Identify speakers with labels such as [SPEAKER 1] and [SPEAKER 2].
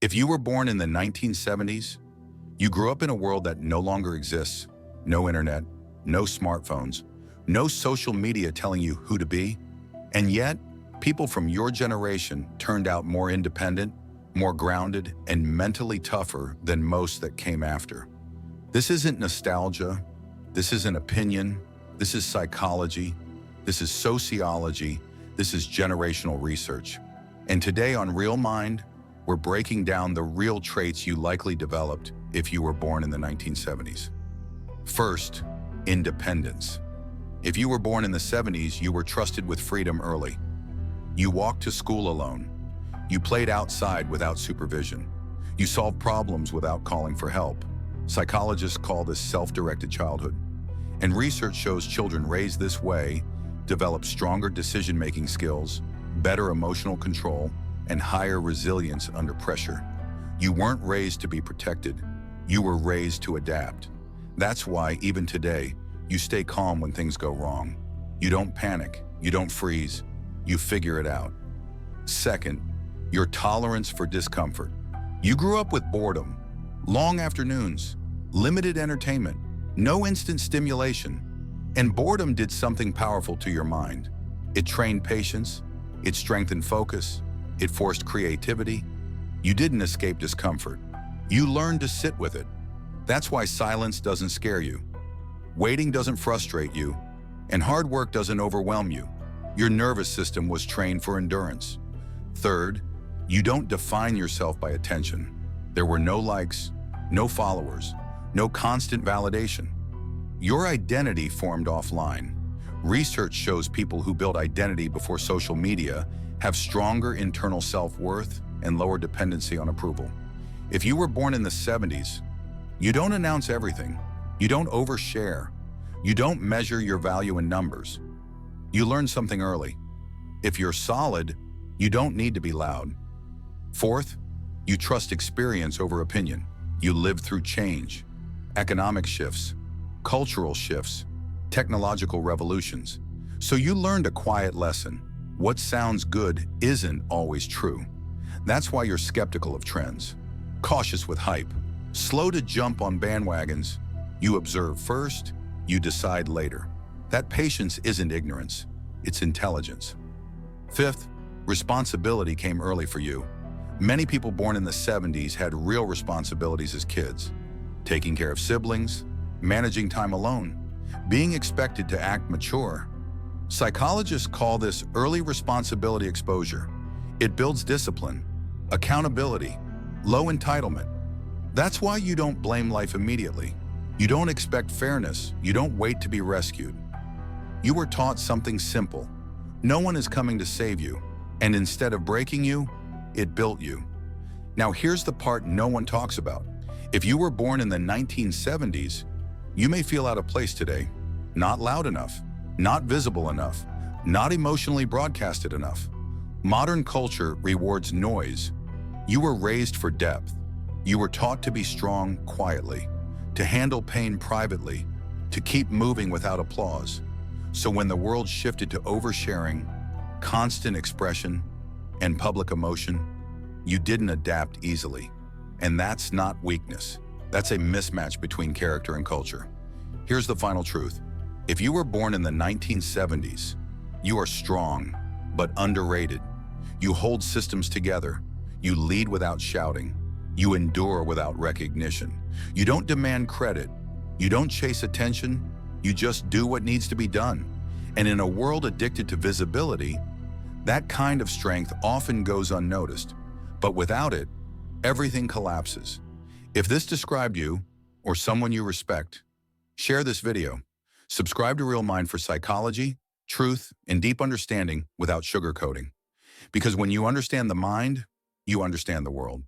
[SPEAKER 1] If you were born in the 1970s, you grew up in a world that no longer exists. No internet, no smartphones, no social media telling you who to be. And yet, people from your generation turned out more independent, more grounded, and mentally tougher than most that came after. This isn't nostalgia. This isn't opinion. This is psychology. This is sociology. This is generational research. And today on RealMind, we're breaking down the real traits you likely developed if you were born in the 1970s. First, independence. If you were born in the 70s, you were trusted with freedom early. You walked to school alone. You played outside without supervision. You solved problems without calling for help. Psychologists call this self-directed childhood. And research shows children raised this way develop stronger decision-making skills, better emotional control, and higher resilience under pressure. You weren't raised to be protected. You were raised to adapt. That's why, even today, you stay calm when things go wrong. You don't panic. You don't freeze. You figure it out. Second, your tolerance for discomfort. You grew up with boredom, long afternoons, limited entertainment, no instant stimulation. And boredom did something powerful to your mind. It trained patience. It strengthened focus. It forced creativity. You didn't escape discomfort. You learned to sit with it. That's why silence doesn't scare you. Waiting doesn't frustrate you. And hard work doesn't overwhelm you. Your nervous system was trained for endurance. Third, you don't define yourself by attention. There were no likes, no followers, no constant validation. Your identity formed offline. Research shows people who build identity before social media have stronger internal self-worth and lower dependency on approval. If you were born in the 70s, you don't announce everything. You don't overshare. You don't measure your value in numbers. You learn something early. If you're solid, you don't need to be loud. Fourth, you trust experience over opinion. You live through change, economic shifts, cultural shifts, technological revolutions. So you learned a quiet lesson. What sounds good isn't always true. That's why you're skeptical of trends, cautious with hype, slow to jump on bandwagons. You observe first, you decide later. That patience isn't ignorance, it's intelligence. Fifth, responsibility came early for you. Many people born in the 70s had real responsibilities as kids, taking care of siblings, managing time alone, being expected to act mature. Psychologists call this early responsibility exposure. It builds discipline, accountability, low entitlement. That's why you don't blame life immediately. You don't expect fairness. You don't wait to be rescued. You were taught something simple. No one is coming to save you. And instead of breaking you, it built you. Now here's the part no one talks about. If you were born in the 1970s, you may feel out of place today. Not loud enough, not visible enough, not emotionally broadcasted enough. Modern culture rewards noise. You were raised for depth. You were taught to be strong quietly, to handle pain privately, to keep moving without applause. So when the world shifted to oversharing, constant expression, and public emotion, you didn't adapt easily. And that's not weakness. That's a mismatch between character and culture. Here's the final truth. If you were born in the 1970s, you are strong, but underrated. You hold systems together. You lead without shouting. You endure without recognition. You don't demand credit. You don't chase attention. You just do what needs to be done. And in a world addicted to visibility, that kind of strength often goes unnoticed. But without it, everything collapses. If this described you or someone you respect, share this video. Subscribe to RealMind for psychology, truth, and deep understanding without sugarcoating. Because when you understand the mind, you understand the world.